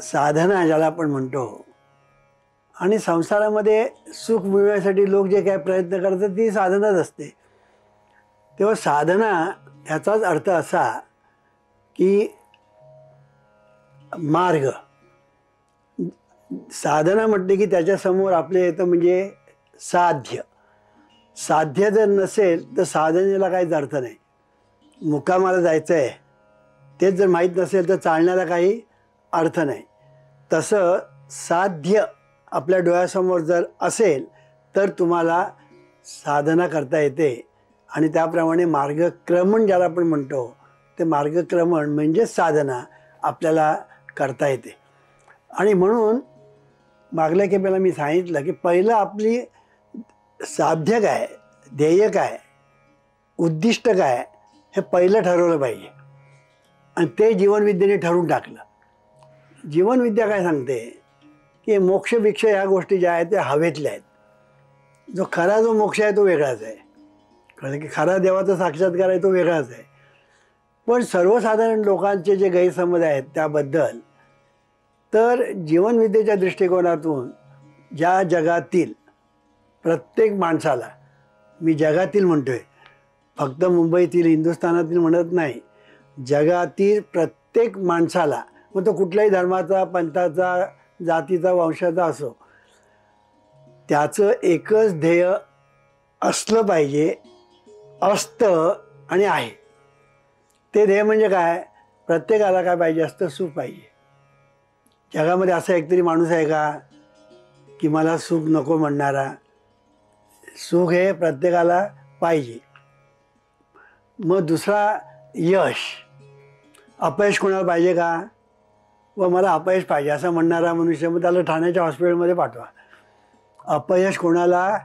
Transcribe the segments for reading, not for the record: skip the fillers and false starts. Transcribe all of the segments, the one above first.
साधना ज्याला आपण म्हणतो आणि संसारामध्ये सुख मिळवण्यासाठी लोक जे काय प्रयत्न करतात ती साधनाच असते. तेव्हा साधना ह्याचाच अर्थ असा की मार्ग. साधना म्हटले की त्याच्यासमोर आपले येतं म्हणजे साध्य. साध्य जर नसेल तर साधनेला काहीच अर्थ नाही. मुक्कामाला जायचं आहे तेच जर माहीत नसेल तर चालण्याला काही अर्थ नाही. तसं साध्य आपल्या डोळ्यासमोर जर असेल तर तुम्हाला साधना करता येते. आणि त्याप्रमाणे मार्गक्रमण ज्याला आपण म्हणतो ते मार्गक्रमण म्हणजे साधना आपल्याला करता येते. आणि म्हणून मागल्या खेपेला मी सांगितलं की पहिलं आपली साध्य काय, ध्येय काय, उद्दिष्ट काय हे पहिलं ठरवलं पाहिजे. आणि ते जीवनविद्येने ठरवून टाकलं. जीवनविद्या काय सांगते की मोक्ष भिक्ष ह्या गोष्टी ज्या आहेत त्या हवेतल्या आहेत. जो मोक्ष आहे तो वेगळाच आहे. कळलं की खरा देवाचा साक्षात्कार आहे तो वेगळाच आहे. पण सर्वसाधारण लोकांचे जे गैरसमज आहेत त्याबद्दल तर जीवनविद्येच्या दृष्टिकोनातून ज्या जगातील प्रत्येक माणसाला, मी जगातील म्हणतोय फक्त मुंबईतील हिंदुस्थानातील म्हणत नाही, जगातील प्रत्येक माणसाला, मग तो कुठल्याही धर्माचा, पंथाचा, जातीचा, वंशाचा असो, त्याचं एकच ध्येय असलं पाहिजे, असतं आणि आहे. ते ध्येय म्हणजे काय? प्रत्येकाला काय पाहिजे असतं? सुख पाहिजे. जगामध्ये असा एकतरी माणूस आहे का की मला सुख नको म्हणणारा? सुख हे प्रत्येकाला पाहिजे. मग दुसरा यश, अपयश कोणाला पाहिजे का? व मला अपयश पाहिजे असं म्हणणारा मनुष्य मग त्याला ठाण्याच्या हॉस्पिटलमध्ये पाठवा. अपयश कोणाला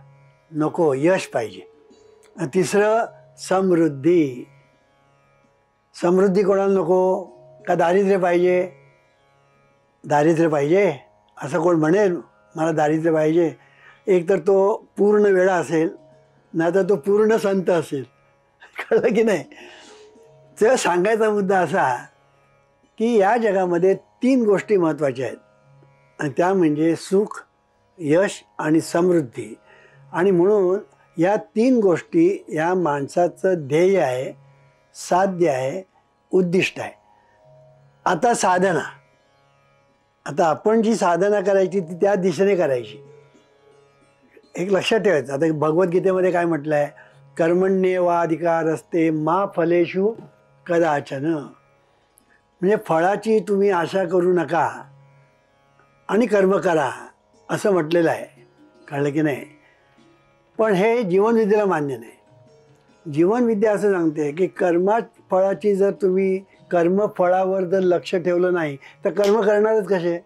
नको, यश पाहिजे. आणि तिसरं समृद्धी. समृद्धी कोणाला नको? का दारिद्र्य पाहिजे? दारिद्र्य पाहिजे असं कोण म्हणेल मला दारिद्र्य पाहिजे? एक तर तो पूर्ण वेळा असेल, नाही तर तो पूर्ण संत असेल. कळलं की नाही? तर सांगायचा मुद्दा असा की या जगामध्ये 3 गोष्टी महत्त्वाच्या आहेत आणि त्या म्हणजे सुख, यश आणि समृद्धी. आणि म्हणून या 3 गोष्टी या माणसाचं ध्येय आहे, साध्य आहे, उद्दिष्ट आहे. आता साधना, आता आपण जी साधना करायची ती त्या दिशेने करायची. एक लक्षात ठेवायचं. आता भगवद्गीतेमध्ये काय म्हटलं आहे? कर्मण्येवाधिकारस्ते मा फलेषु कदाचन. म्हणजे फळाची तुम्ही आशा करू नका आणि कर्म करा असं म्हटलेलं आहे. कळलं की नाही? पण हे जीवनविद्येला मान्य नाही. जीवनविद्या असं सांगते की फळाची जर तुम्ही कर्मफळावर जर लक्ष ठेवलं नाही तर कर्म करणारच कसे?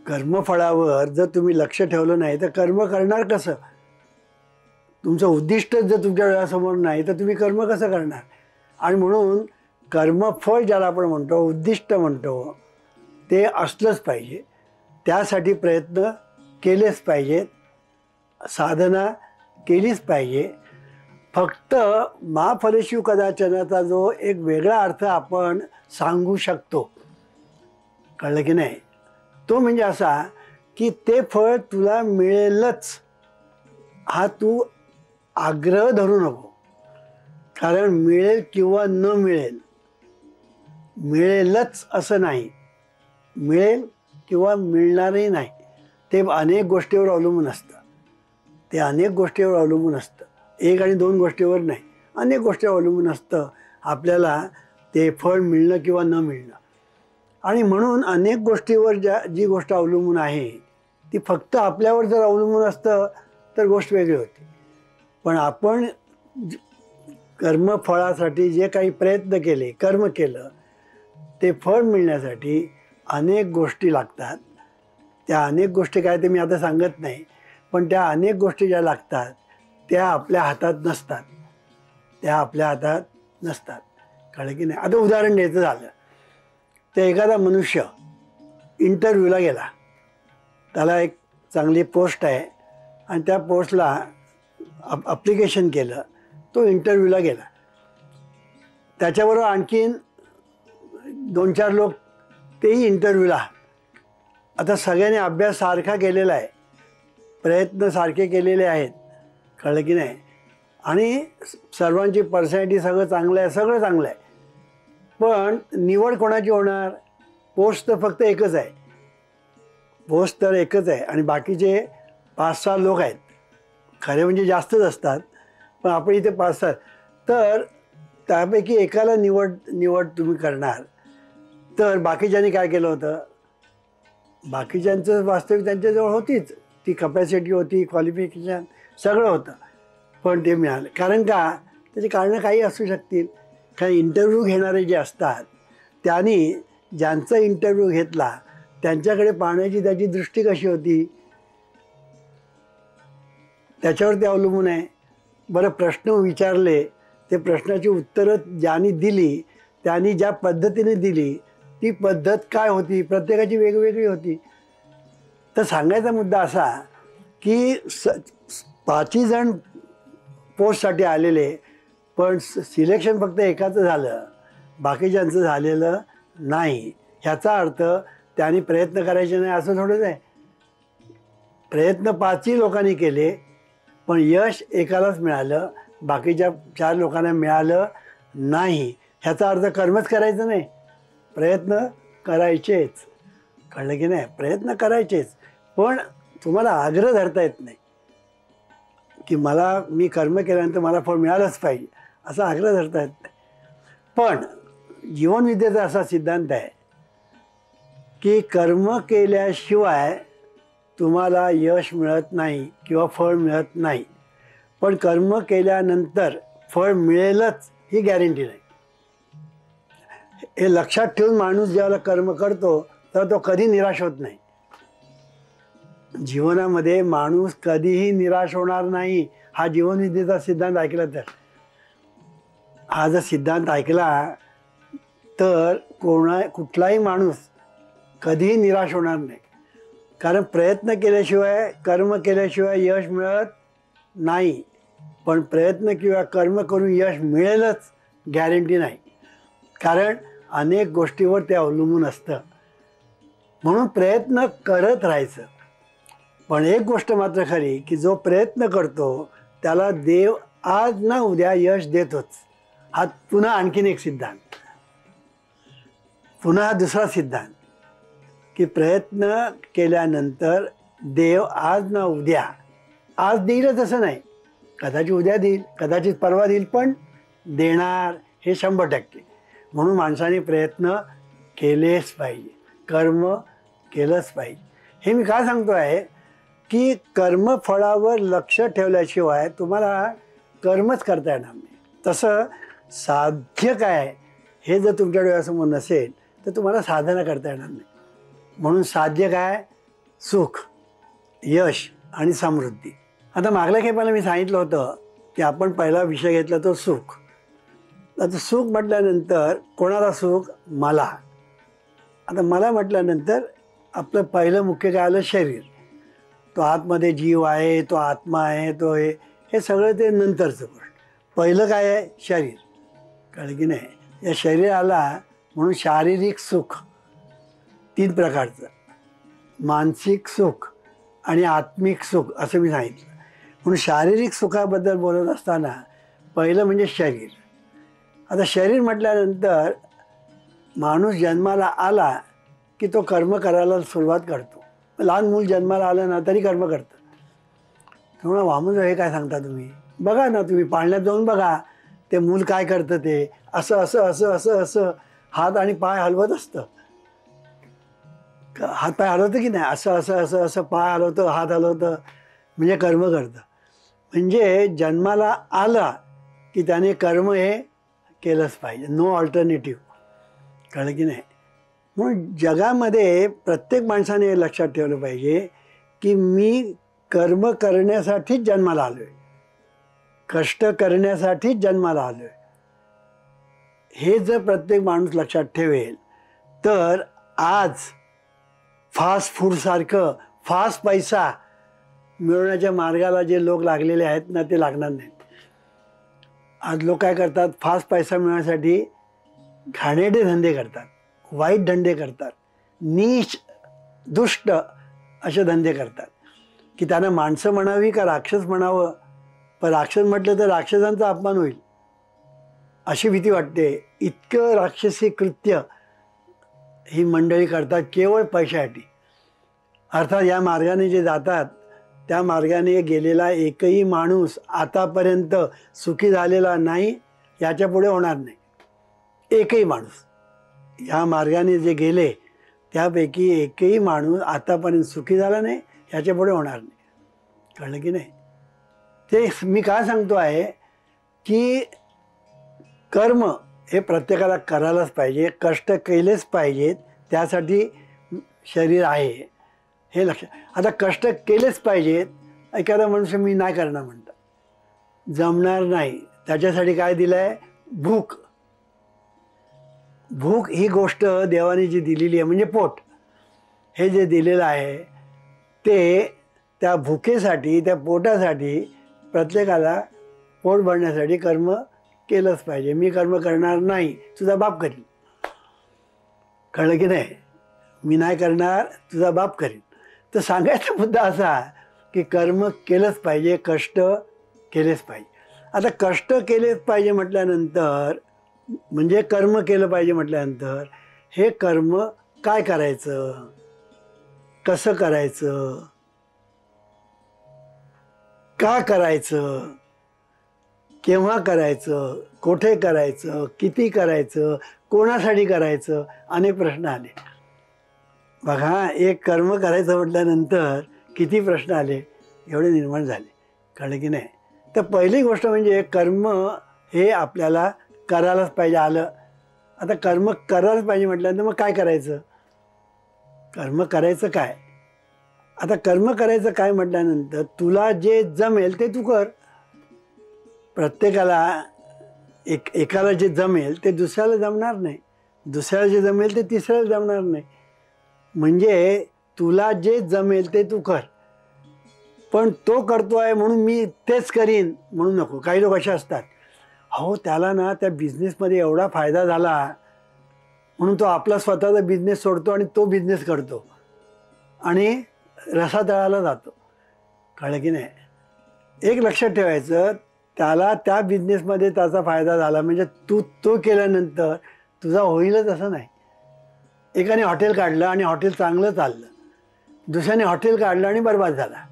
कर्मफळावर जर तुम्ही लक्ष ठेवलं नाही तर कर्म करणार कसं? तुमचं उद्दिष्ट जर तुमच्या डोळ्यासमोर नाही तर तुम्ही कर्म कसं करणार? आणि म्हणून कर्मफळ ज्याला आपण म्हणतो, उद्दिष्ट म्हणतो, ते असलंच पाहिजे. त्यासाठी प्रयत्न केलेच पाहिजेत, साधना केलीच पाहिजे. फक्त मा फलेषु कदाचनाचा जो एक वेगळा अर्थ आपण सांगू शकतो, कळलं की नाही? तो म्हणजे असा की ते फळ तुला मिळेलच हा तू आग्रह धरू नको. कारण मिळेल किंवा न मिळेल, मिळेलच असं नाही, मिळेल किंवा मिळणारही नाही. ते अनेक गोष्टीवर अवलंबून असतं. ते अनेक गोष्टीवर अवलंबून असतं. 1 आणि 2 गोष्टीवर नाही, अनेक गोष्टीवर अवलंबून असतं आपल्याला ते फळ मिळणं किंवा न मिळणं. आणि म्हणून अनेक गोष्टीवर जी गोष्ट अवलंबून आहे ती फक्त आपल्यावर जर अवलंबून असतं तर गोष्ट वेगळी होती. पण आपण कर्मफळासाठी जे काही प्रयत्न केले, कर्म केलं, ते फळ मिळण्यासाठी अनेक गोष्टी लागतात. त्या अनेक गोष्टी काय ते मी आता सांगत नाही, पण त्या अनेक गोष्टी ज्या लागतात त्या आपल्या हातात नसतात. त्या आपल्या हातात नसतात. कळलं की नाही? आता उदाहरण द्यायचं झालं तर एखादा मनुष्य इंटरव्ह्यूला गेला, त्याला एक चांगली पोस्ट आहे आणि त्या पोस्टला ॲप्लिकेशन केलं, तो इंटरव्ह्यूला गेला. त्याच्याबरोबर आणखीन 2-4 लोक तेही इंटरव्ह्यूला. आता सगळ्यांनी अभ्यास सारखा केलेला आहे, प्रयत्न सारखे केलेले आहेत, कळलं की नाही, आणि सर्वांची पर्सनॅलिटी सगळं चांगलं आहे, सगळं चांगलं आहे. पण निवड कोणाची होणार? पोस्ट तर फक्त एकच आहे, पोस्ट तर एकच आहे आणि बाकीचे 5-6 लोक आहेत. खरे म्हणजे जास्तच असतात, पण आपण इथे 5-6. तर त्यापैकी एकाला निवड तुम्ही करणार. तर बाकीच्यांनी काय केलं होतं? बाकीच्यांचं वास्तविक त्यांच्याजवळ होतीच, ती कपॅसिटी होती, क्वालिफिकेशन सगळं होतं, पण ते मिळालं. कारण का? त्याची कारणं काही असू शकतील. कारण इंटरव्ह्यू घेणारे जे असतात त्यांनी ज्यांचा इंटरव्ह्यू घेतला त्यांच्याकडे पाहण्याची त्याची दृष्टी कशी होती त्याच्यावर ते अवलंबून आहे. बरं, प्रश्न विचारले, ते प्रश्नाची उत्तरं ज्यांनी दिली त्यांनी ज्या पद्धतीने दिली ती पद्धत काय होती? प्रत्येकाची वेगवेगळी होती. तर सांगायचा मुद्दा असा की 5ही जण पोस्टसाठी आलेले, पण सिलेक्शन फक्त एकाचं झालं, बाकीच्यांचं झालेलं नाही. ह्याचा अर्थ त्यांनी प्रयत्न करायचे नाही असं थोडंच आहे. प्रयत्न 5ही लोकांनी केले, पण यश एकालाच मिळालं, बाकीच्या 4 लोकांना मिळालं नाही. ह्याचा अर्थ कर्मच करायचं नाही, प्रयत्न करायचेच. कळलं की नाही? प्रयत्न करायचेच, पण तुम्हाला आग्रह धरता येत नाही की मी कर्म केल्यानंतर मला फळ मिळालंच पाहिजे, असा आग्रह धरता येत नाही. पण जीवनविद्येचा असा सिद्धांत आहे की कर्म केल्याशिवाय तुम्हाला यश मिळत नाही किंवा फळ मिळत नाही, पण कर्म केल्यानंतर फळ मिळेलच ही गॅरंटी नाही. हे लक्षात ठेवून माणूस ज्यावेळेला कर्म करतो तर तो कधी निराश होत नाही. जीवनामध्ये माणूस कधीही निराश होणार नाही. हा जीवनविद्येचा सिद्धांत ऐकला तर, हा जर सिद्धांत ऐकला तर कुठलाही माणूस कधीही निराश होणार नाही. कारण प्रयत्न केल्याशिवाय, कर्म केल्याशिवाय यश मिळत नाही, पण प्रयत्न किंवा कर्म करून यश मिळेलच गॅरंटी नाही. कारण अनेक गोष्टीवर ते अवलंबून असतं. म्हणून प्रयत्न करत राहायचं. पण एक गोष्ट मात्र खरी की जो प्रयत्न करतो त्याला देव आज ना उद्या यश देतोच. हा पुन्हा आणखीन एक सिद्धांत, पुन्हा दुसरा सिद्धांत की प्रयत्न केल्यानंतर देव आज ना उद्या, आज देईलच असं नाही, कदाचित उद्या देईल, कदाचित परवा देईल, पण देणार हे 100%. म्हणून माणसाने प्रयत्न केलेच पाहिजे, कर्म केलंच पाहिजे. हे मी काय सांगतो आहे की कर्मफळावर लक्ष ठेवल्याशिवाय तुम्हाला कर्मच करता येणार नाही. तसं साध्य काय हे जर तुमच्या डोळ्यासमोर नसेल तर तुम्हाला साधना करता येणार नाही. म्हणून साध्य काय? सुख, यश आणि समृद्धी. आता मागल्या खेपाला मी सांगितलं होतं की आपण पहिला विषय घेतला तो सुख. आता सुख म्हटल्यानंतर कोणाला सुख? मला. आता मला म्हटल्यानंतर आपलं पहिलं मुख्य काय आलं? शरीर. तो आतमध्ये जीव आहे, तो आत्मा आहे, तो हे सगळं ते नंतरचं गोष्ट. पहिलं काय आहे? शरीर. कळलं की नाही? या शरीराला म्हणून शारीरिक सुख 3 प्रकारचं, मानसिक सुख आणि आत्मिक सुख असं मी सांगितलं. म्हणून शारीरिक सुखाबद्दल बोलत असताना पहिलं म्हणजे शरीर. आता शरीर म्हटल्यानंतर माणूस जन्माला आला की तो कर्म करायला सुरुवात करतो. लहान मूल जन्माला आलं ना तरी कर्म करतं. तेव्हा वामन हे काय सांगता तुम्ही? बघा ना, तुम्ही पाळण्यात जाऊन बघा ते मूल काय करतं. ते असं असं असं असं असं हात आणि पाय हलवत असतं. हात पाय हलवतं की नाही? असं असं असं असं पाय हलवतं, हात हलवतं, म्हणजे कर्म करतं. म्हणजे जन्माला आला की त्याने कर्म हे केलंच पाहिजे, नो ऑल्टरनेटिव्ह. कळलं की नाही? म्हणून जगामध्ये प्रत्येक माणसाने हे लक्षात ठेवलं पाहिजे की मी कर्म करण्यासाठीच जन्माला आलो आहे, कष्ट करण्यासाठीच जन्माला आलो आहे. हे जर प्रत्येक माणूस लक्षात ठेवेल तर आज फास्ट फूडसारखं फास्ट पैसा मिळवण्याच्या मार्गाला जे लोक लागलेले आहेत ना ते लागणार नाहीत. आज लोक काय करतात? फास्ट पैसा मिळवण्यासाठी घाणेरडे धंदे करतात, वाईट धंदे करतात. नीच दुष्ट असे धंदे करतात की त्यांना माणसं म्हणावी का राक्षस म्हणावं, पण राक्षस म्हटलं तर राक्षसांचा अपमान होईल अशी भीती वाटते. इतकं राक्षसी कृत्य ही मंडळी करतात केवळ पैशासाठी. अर्थात या मार्गाने जे जातात त्या मार्गाने गेलेला एकही माणूस आतापर्यंत सुखी झालेला नाही, याच्या पुढे होणार नाही. एकही माणूस या मार्गाने जे गेले त्यापैकी एकही माणूस आतापर्यंत सुखी झाला नाही, ह्याच्या पुढे होणार नाही. कळलं की नाही? ते मी काय सांगतो आहे की कर्म हे प्रत्येकाला करायलाच पाहिजे, कष्ट केलेच पाहिजेत, त्यासाठी शरीर आहे हे लक्षात. आता कष्ट केलेच पाहिजेत, एखादा मनुष्य मी नाही करणार म्हणतात, जमणार नाही. त्याच्यासाठी काय दिलं आहे? भूक. भूक ही गोष्ट देवाने जी दिलेली आहे म्हणजे पोट, हे जे दिलेलं आहे ते त्या भुकेसाठी, त्या पोटासाठी प्रत्येकाला पोट भरण्यासाठी कर्म केलंच पाहिजे. मी कर्म करणार नाही, तुझा बाप करीन. कळलं की नाही? मी नाही करणार, तुझा बाप करीन. तर सांगायचा मुद्दा असा की कर्म केलंच पाहिजे, कष्ट केलेच पाहिजे. आता कष्ट केलेच पाहिजे म्हटल्यानंतर म्हणजे कर्म केलं पाहिजे म्हटल्यानंतर हे कर्म काय करायचं, कसं करायचं, का करायचं, केव्हा करायचं, कुठे करायचं, किती करायचं, कोणासाठी करायचं, अनेक प्रश्न आले. बघा, एक कर्म करायचं म्हटल्यानंतर किती प्रश्न आले, एवढे निर्माण झाले. कळलं की नाही? तर पहिली गोष्ट म्हणजे कर्म हे आपल्याला करायलाच पाहिजे. आलं आता कर्म करायलाच पाहिजे म्हटल्यानंतर मग काय करायचं? कर्म करायचं काय? आता कर्म करायचं काय म्हटल्यानंतर तुला जे जमेल ते तू कर. प्रत्येकाला एकाला जे जमेल ते दुसऱ्याला जमणार नाही, दुसऱ्याला जे जमेल ते तिसऱ्याला जमणार नाही. म्हणजे तुला जे जमेल ते तू कर, पण तो करतो आहे म्हणून मी तेच करीन म्हणून नको. काही लोक असे असतात, हो त्याला ना त्या बिझनेसमध्ये एवढा फायदा झाला म्हणून तो आपला स्वतःचा बिझनेस सोडतो आणि तो बिझनेस करतो आणि रसातळाला जातो. कळलं की नाही? एक लक्षात ठेवायचं, त्याला त्या बिझनेसमध्ये त्याचा फायदा झाला म्हणजे तू तो केल्यानंतर तुझा होईलच असं नाही. एकाने हॉटेल काढलं आणि हॉटेल चांगलं चाललं, दुसऱ्याने हॉटेल काढलं आणि बरबाद झाला.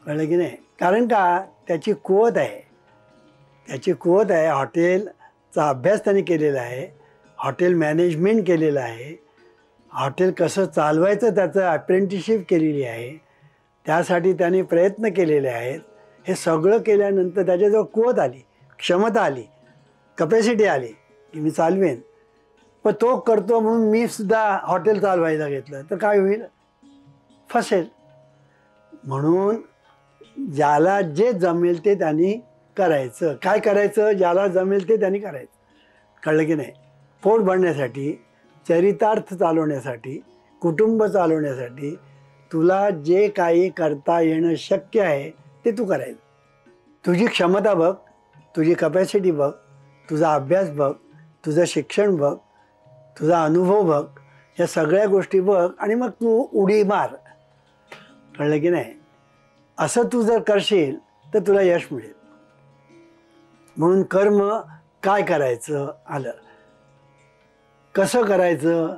कळलं की नाही? कारण का? त्याची कुवत आहे, त्याची कुवत आहे. हॉटेलचा अभ्यास त्याने केलेला आहे, हॉटेल मॅनेजमेंट केलेलं आहे, हॉटेल कसं चालवायचं त्याचं अप्रेंटिसशिप केलेली आहे, त्यासाठी त्याने प्रयत्न केलेले आहेत. हे सगळं केल्यानंतर त्याच्याजवळ कुवत आली, क्षमता आली, कपॅसिटी आली की मी चालवेन. पण तो करतो म्हणून मी सुद्धा हॉटेल चालवायला घेतलं तर काय होईल? फसेल. म्हणून ज्याला जे जमेल ते त्यांनी करायचं. काय करायचं? ज्याला जमेल ते त्यांनी करायचं. कळलं की नाही? पोट भरण्यासाठी, चरितार्थ चालवण्यासाठी, कुटुंब चालवण्यासाठी तुला जे काही करता येणं शक्य आहे ते तू करायचं. तुझी क्षमता बघ, तुझी कपॅसिटी बघ, तुझा अभ्यास बघ, तुझं शिक्षण बघ, तुझा अनुभव बघ, या सगळ्या गोष्टी बघ आणि मग तू उडी मार. कळलं की नाही? असं तू जर करशील तर तुला यश मिळेल. म्हणून कर्म काय करायचं आलं. कसं करायचं?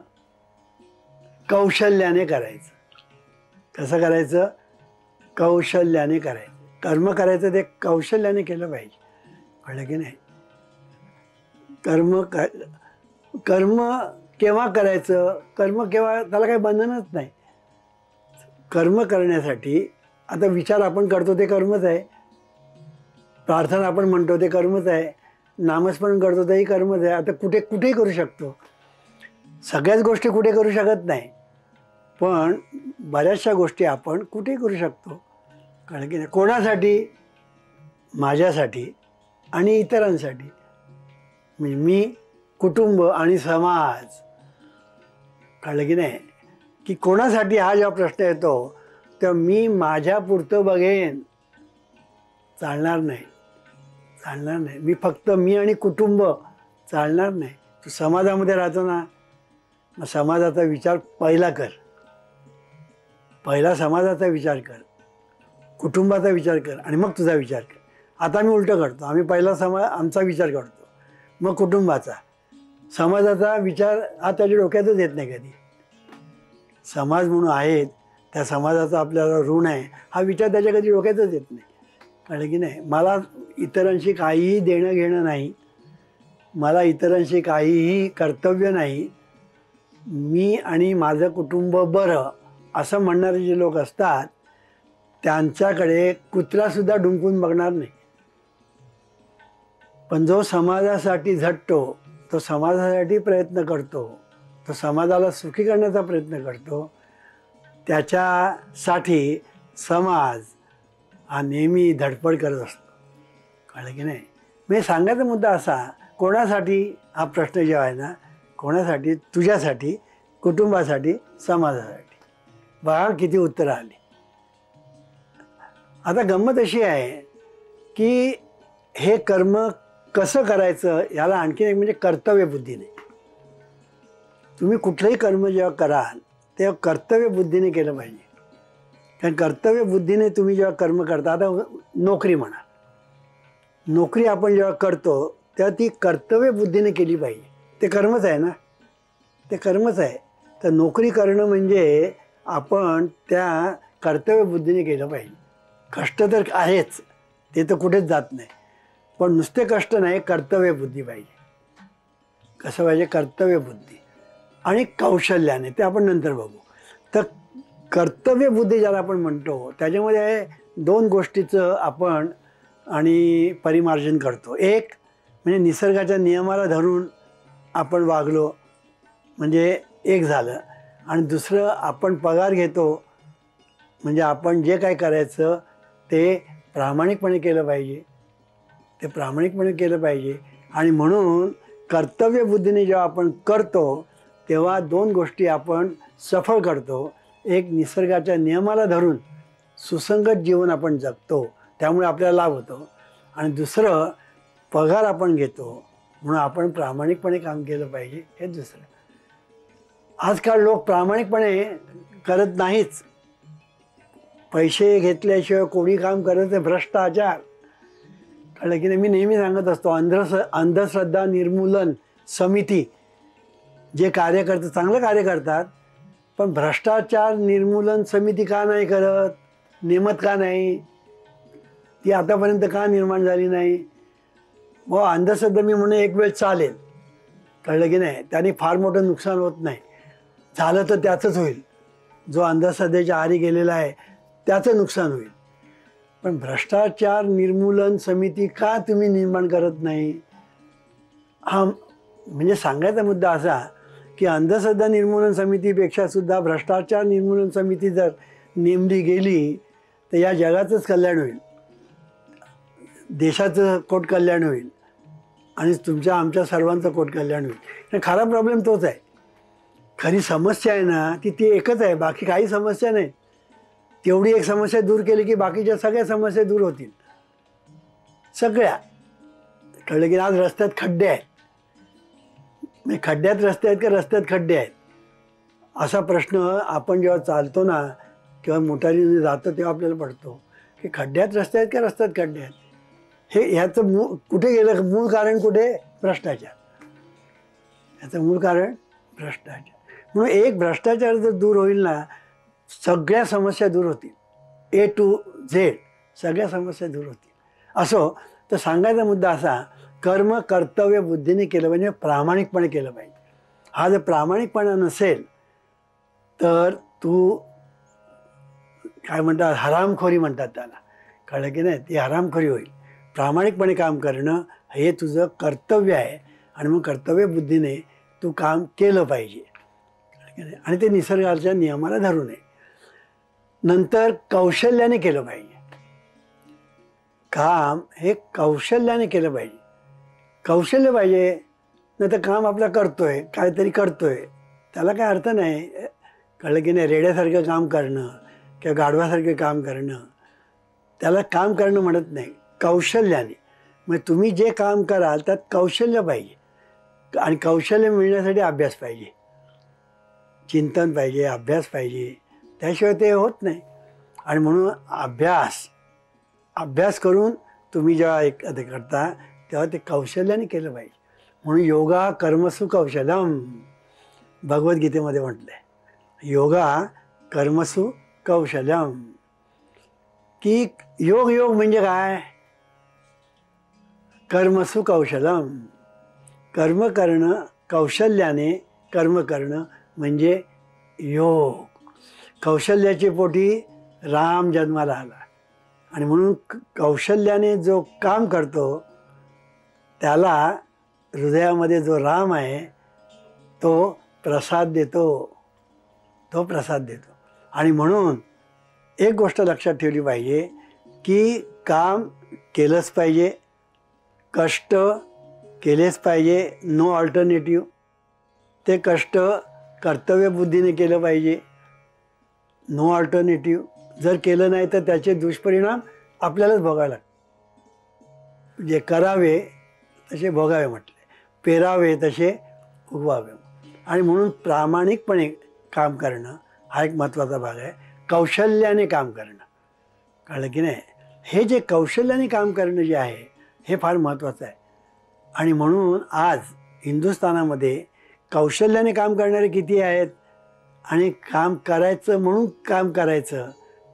कौशल्याने करायचं. कसं करायचं? कौशल्याने करायचं. कर्म करायचं ते कौशल्याने केलं पाहिजे. कळलं की नाही? कर्म केव्हा करायचं? कर्म केव्हा, त्याला काही बंधनच नाही. कर्म करण्यासाठी आता विचार आपण करतो ते कर्मच आहे, प्रार्थना आपण म्हणतो ते कर्मच आहे, नामस्मरण करतो तेही कर्मच आहे. आता कुठेही करू शकतो. सगळ्याच गोष्टी कुठे करू शकत नाही, पण बऱ्याचशा गोष्टी आपण कुठेही करू शकतो. कळलं की नाही? कोणासाठी? माझ्यासाठी आणि इतरांसाठी. म्हणजे मी, कुटुंब आणि समाज. कळलं की नाही? की कोणासाठी हा जेव्हा प्रश्न येतो तेव्हा मी माझ्यापुरतं बघेन, चालणार नाही, चालणार नाही. मी फक्त मी आणि कुटुंब, चालणार नाही. तू समाजामध्ये राहतो ना, मग समाजाचा विचार पहिला कर, पहिला समाजाचा विचार कर, कुटुंबाचा विचार कर आणि मग तुझा विचार कर. आता मी उलटं करतो, आम्ही पहिला आमचा विचार करतो, मग कुटुंबाचा. समाजाचा विचार हा त्याच्या डोक्यातच येत नाही कधी. समाज म्हणून आहेत, त्या समाजाचा आपल्याला ऋण आहे हा विचार त्याच्या कधी डोक्यातच येत नाही. कळलं की नाही. मला इतरांशी काहीही देणं घेणं नाही, मला इतरांशी काहीही कर्तव्य नाही, मी आणि माझं कुटुंब बरं असं म्हणणारे जे लोक असतात त्यांच्याकडे कुत्रासुद्धा डुंकून बघणार नाही. पण जो समाजासाठी झटतो, तो समाजासाठी प्रयत्न करतो, तो समाजाला सुखी करण्याचा प्रयत्न करतो, त्याच्यासाठी समाज हा नेहमी धडपड करत असतो. कळलं की नाही. मी सांगायचा मुद्दा असा, कोणासाठी हा प्रश्न जेव्हा आहे ना, कोणासाठी, तुझ्यासाठी, कुटुंबासाठी, समाजासाठी. बघा किती उत्तरं आली. आता गंमत अशी आहे की हे कर्म कसं करायचं याला आणखीन एक म्हणजे कर्तव्यबुद्धीने. तुम्ही कुठलंही कर्म जेव्हा कराल तेव्हा कर्तव्यबुद्धीने केलं पाहिजे. कारण कर्तव्यबुद्धीने तुम्ही जेव्हा कर्म करता, आता नोकरी म्हणा, नोकरी आपण जेव्हा करतो तेव्हा ती कर्तव्यबुद्धीने केली पाहिजे. ते कर्मच आहे ना, ते कर्मच आहे. तर नोकरी करणं म्हणजे आपण त्या कर्तव्यबुद्धीने केलं पाहिजे. कष्ट तर आहेच, ते तर कुठेच जात नाही, पण नुसते कष्ट नाही, कर्तव्यबुद्धी पाहिजे. कसं पाहिजे? कर्तव्यबुद्धी आणि कौशल्याने. ते आपण नंतर बघू. तर कर्तव्यबुद्धी ज्याला आपण म्हणतो त्याच्यामध्ये दोन गोष्टीचं आपण आणि परिमार्जन करतो. एक म्हणजे निसर्गाच्या नियमाला धरून आपण वागलो म्हणजे एक झालं, आणि दुसरं आपण पगार घेतो म्हणजे आपण जे काय करायचं ते प्रामाणिकपणे केलं पाहिजे, ते प्रामाणिकपणे केलं पाहिजे. आणि म्हणून कर्तव्यबुद्धीने जेव्हा आपण करतो तेव्हा दोन गोष्टी आपण सफळ करतो. एक, निसर्गाच्या नियमाला धरून सुसंगत जीवन आपण जगतो, त्यामुळे आपल्याला लाभ होतो. आणि दुसरं, पगार आपण घेतो म्हणून आपण प्रामाणिकपणे काम केलं पाहिजे, हे दुसरं. आजकाल लोक प्रामाणिकपणे करत नाहीच. पैसे घेतल्याशिवाय कोणी काम करत नाही. भ्रष्टाचार. कळलं की नाही. मी नेहमी सांगत असतो, अंधश्रद्धा निर्मूलन समिती जे कार्य करतात, चांगलं कार्य करतात, पण भ्रष्टाचार निर्मूलन समिती का नाही करत, नेमत का नाही, ती आतापर्यंत का निर्माण झाली नाही? व अंधश्रद्धा मी म्हणून एक वेळ चालेल, कळलं की नाही, त्याने फार मोठं नुकसान होत नाही. झालं तर त्याचंच होईल, जो अंधश्रद्धेच्या आहारी गेलेला आहे त्याचं नुकसान होईल. पण भ्रष्टाचार निर्मूलन समिती का तुम्ही निर्माण करत नाही? हा म्हणजे सांगायचा मुद्दा असा की अंधश्रद्धा निर्मूलन समितीपेक्षा सुद्धा भ्रष्टाचार निर्मूलन समिती जर नेमली गेली तर या जगाचंच कल्याण होईल, देशाचं कोट कल्याण होईल आणि तुमच्या आमच्या सर्वांचं कोट कल्याण होईल. खरा प्रॉब्लेम तोच आहे. खरी समस्या आहे ना ती एकच आहे, बाकी काही समस्या नाही. तेवढी एक समस्या दूर केली की बाकीच्या सगळ्या समस्या दूर होतील, सगळ्या. कळलं की आज रस्त्यात खड्डे आहेत, म्हणजे खड्ड्यात रस्ते आहेत का रस्त्यात खड्डे आहेत, असा प्रश्न आपण जेव्हा चालतो ना किंवा मोटारीने जातो तेव्हा आपल्याला पडतो की खड्ड्यात रस्ते आहेत का रस्त्यात खड्डे आहेत. हे ह्याचं कुठे गेलं, मूळ कारण कुठे? भ्रष्टाचार. ह्याचं मूळ कारण भ्रष्टाचार. म्हणून एक भ्रष्टाचार जर दूर होईल ना, सगळ्या समस्या दूर होतील, A to Z सगळ्या समस्या दूर होतील. असो, तर सांगायचा मुद्दा असा, कर्म कर्तव्य बुद्धीने केलं म्हणजे प्रामाणिकपणे केलं पाहिजे. हा जर प्रामाणिकपणा नसेल तर तू काय म्हणतात, हरामखोरी म्हणतात त्याला, कळलं की नाही, ती हरामखोरी होईल. प्रामाणिकपणे काम करणं हे तुझं कर्तव्य आहे आणि मग कर्तव्य बुद्धीने तू काम केलं पाहिजे, आणि ते निसर्गाच्या नियमाला धरू नये. नंतर कौशल्याने केलं पाहिजे. काम हे कौशल्याने केलं पाहिजे. कौशल्य पाहिजे, नाही तर काम आपला करतोय, काहीतरी करतोय, त्याला काय अर्थ नाही. कळलं की नाही. रेड्यासारखं काम करणं किंवा गाढवासारखं काम करणं त्याला काम करणं म्हणत नाही, कौशल्याने. मग तुम्ही जे काम कराल त्यात कौशल्य पाहिजे, आणि कौशल्य मिळण्यासाठी अभ्यास पाहिजे. चिंतन पाहिजे, अभ्यास पाहिजे, त्याशिवाय ते होत नाही. आणि म्हणून अभ्यास करून तुम्ही जेव्हा एखादं करता तेव्हा ते कौशल्याने केलं पाहिजे. म्हणून योगा कर्मसु कौशलम भगवद्गीतेमध्ये म्हटलं आहे. योगा कर्मसु कौशलम, की योग म्हणजे काय? कर्मसु कौशलम, कर्म करणं, कौशल्याने कर्म करणं म्हणजे योग. कौशल्याची पोटी राम जन्माला आला आणि म्हणून कौशल्याने जो काम करतो त्याला हृदयामध्ये जो राम आहे तो प्रसाद देतो. आणि म्हणून एक गोष्ट लक्षात ठेवली पाहिजे की काम केलंच पाहिजे, कष्ट केलेच पाहिजे, नो अल्टरनेटिव्ह. ते कष्ट कर्तव्यबुद्धीने केलं पाहिजे, नो अल्टरनेटिव्ह. जर केलं नाही तर त्याचे दुष्परिणाम आपल्यालाच भोगावे लागतात. जे करावे तसे भोगावे म्हटले, पेरावे तसे उगवावे. आणि म्हणून प्रामाणिकपणे काम करणं हा एक महत्त्वाचा भाग आहे. कौशल्याने काम करणं, कळलं की नाही? हे जे कौशल्याने काम करणं जे आहे हे फार महत्त्वाचं आहे. आणि म्हणून आज हिंदुस्थानामध्ये कौशल्याने काम करणारे किती आहेत आणि काम करायचं म्हणून काम करायचं,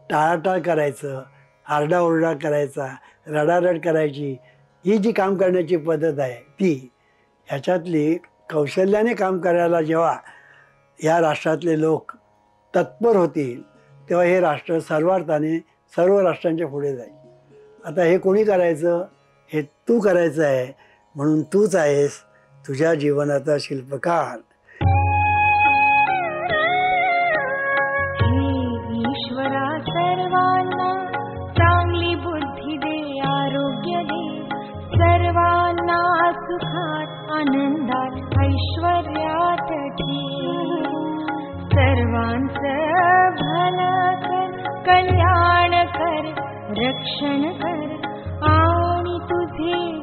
टाळाटाळ करायचं, आरडाओरडा करायचा, रडारड करायची, ही जी काम करण्याची पद्धत आहे ती, ह्याच्यातली कौशल्याने काम करायला जेव्हा या राष्ट्रातले लोक तत्पर होतील तेव्हा हे राष्ट्र सर्वार्थाने सर्व राष्ट्रांच्या पुढे जाईल. आता हे कोणी करायचं? हे तू करायचं आहे. म्हणून तूच आहेस तुझ्या जीवनाचा शिल्पकार. ईश्वरा सर्वांना चांगली बुद्धी दे, आरोग्य दे, सर्वांना सुखात आनंदात ऐश्वर्यात ठेव. सर्वांचं भलं कर, कल्याण कर, रक्षण कर आणि तुझे